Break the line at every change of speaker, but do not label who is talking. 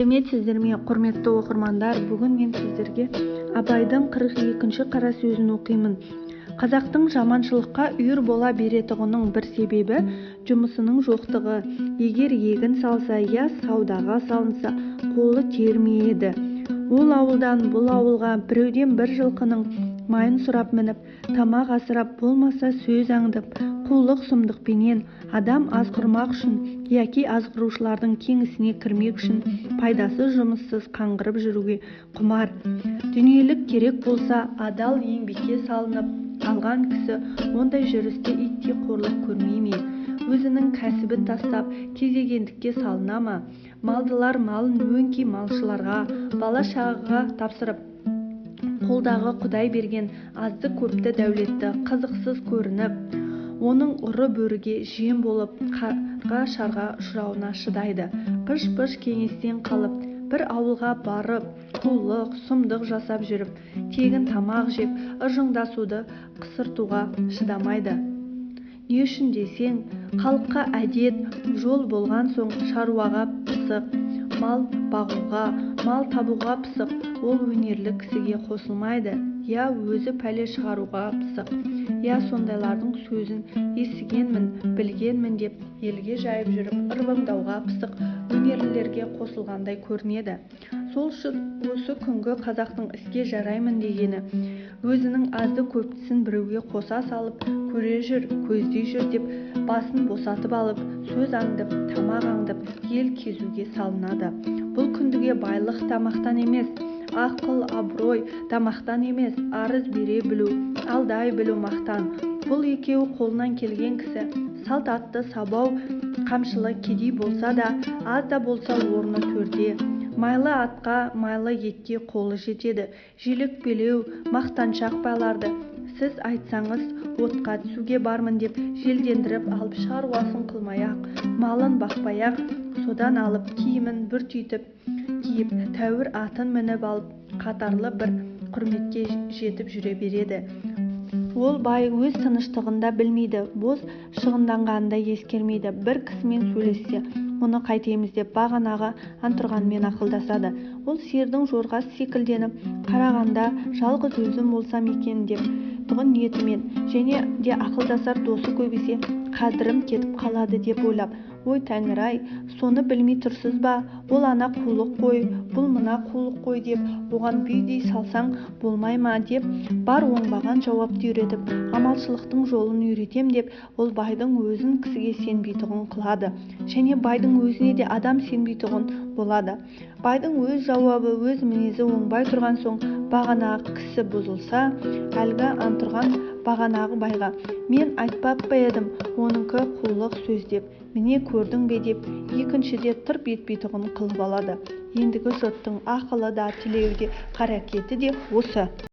сәлеметсіздер ме, құрметті оқырмандар? Бүгін мен сіздерге Абайдың 42-ші қара сөзін оқимын. Қазақтың жаманшылыққа үйір бола беретұғының бір себебі жұмысының жоқтығы. Егер егін салса, я саудаға салынса, қолы термейді. Ол ауылдан бұл ауылға біреуден бір жылқының майын сұрап мініп, тамақ асырап, болмаса сөз аңдып, қулық-сұмдықпенен адам азғырмақ үшін, яки азғырушылардың кеңісіне кірмек үшін пайдасыз жұмыссыз қаңғырып жүруге құмар. Дүниелік керек болса, адал еңбекке салынып алған кісі ондай жүрісте иттей қорлық көрмей ме? Өзінің кәсібін тастап кезегендікке салына ма? Малдылар малын өңкей малшыларға, бала-шағаға тапсырып, қолдағы Құдай берген азды көпті дәулетті қызықсыз көрініп, оның ұры бөріге жем болып қарға-шарға ұшырауына шыдайды. Пыш-пыш кеңестен қалып, бір ауылға барып, қулық, сұмдық жасап жүріп, тегін тамақ жеп, ыржыңдасуды қысыртуға шыдамайды. Не үшін десең, халыққа әдет, жол болған соң шаруаға пысық, мал бағуға, мал табуға пысық, ол өнерлі кісіге қосылмайды. Я өзі пәле шығаруға пысық. Я сондайлардың сөзін естігенмін, білгенмін деп елге жайып жүріп ырбыңдауға пысық өнерлілерге қосылғандай көрінеді. Сол үшін осы күнгі қазақтың іске жараймын дегені, өзінің азды көптісін біреуге қоса салып, көре жүр, көздей жүр деп басын босатып алып, сөз аңдып, тамақ аңдып, ел кезуге салынады. Бұл күндіге байлық тамақтан емес, ақыл, абырой тамақтан емес, арыз бере білу, алдай білу мақтан. Бұл екеуі қолынан келген кісі, салт атты сабау қамшылы кедей болса да, аз да болса орны төрде. Майлы атқа, майлы етке қолы жетеді. Желікпелеу, мақтаншақ байларды сіз айтсаңыз отқа түсуге бармын деп желдендіріп алып шаруасын қылмай-ақ, малын бақпай-ақ, содан алып киімін бүртитіп киіп, тәуір атын мініп алып, қатарлы бір құрметке жетіп жүре береді. Ол бай өз тыныштығында білмейді, бос шығынданғанында ескермейді. Бір кісімен сөйлессе, мұны қайтеміз деп бағанағы антұрғанмен ақылдасады. Ол сиырдың жорғасы секілденіп қарағанда жалғыз өзім болсам екен деп тұғын ниетімен, және де ақылдасар досы көбесе қадірім кетіп қалады деп ойлап, ой Тәңір-ай, соны білмей тұрсыз ба? Ол ана қулық қой, бұл мына қулық қой деп, оған бүйдей салсаң болмай ма деп, бар оңбаған жауапты үйретіп, амалшылықтың жолын үйретем деп, ол байдың өзін кісіге сенбейтұғын қылады, және байдың өзіне де адам сенбейтұғын болады. Байдың өз жауабы, өз мінезі оңбай тұрған соң, бағанағы кісі бұзылса, әлгі антұрған бағанағы байға, мен айтпап па едім, оныңкі қулық сөз деп, міне көрдің бе деп, екіншіде тырп етпейтұғын қылып алады. Ендігі жұрттың ақылы да, тілеуі де, қаракеті де осы.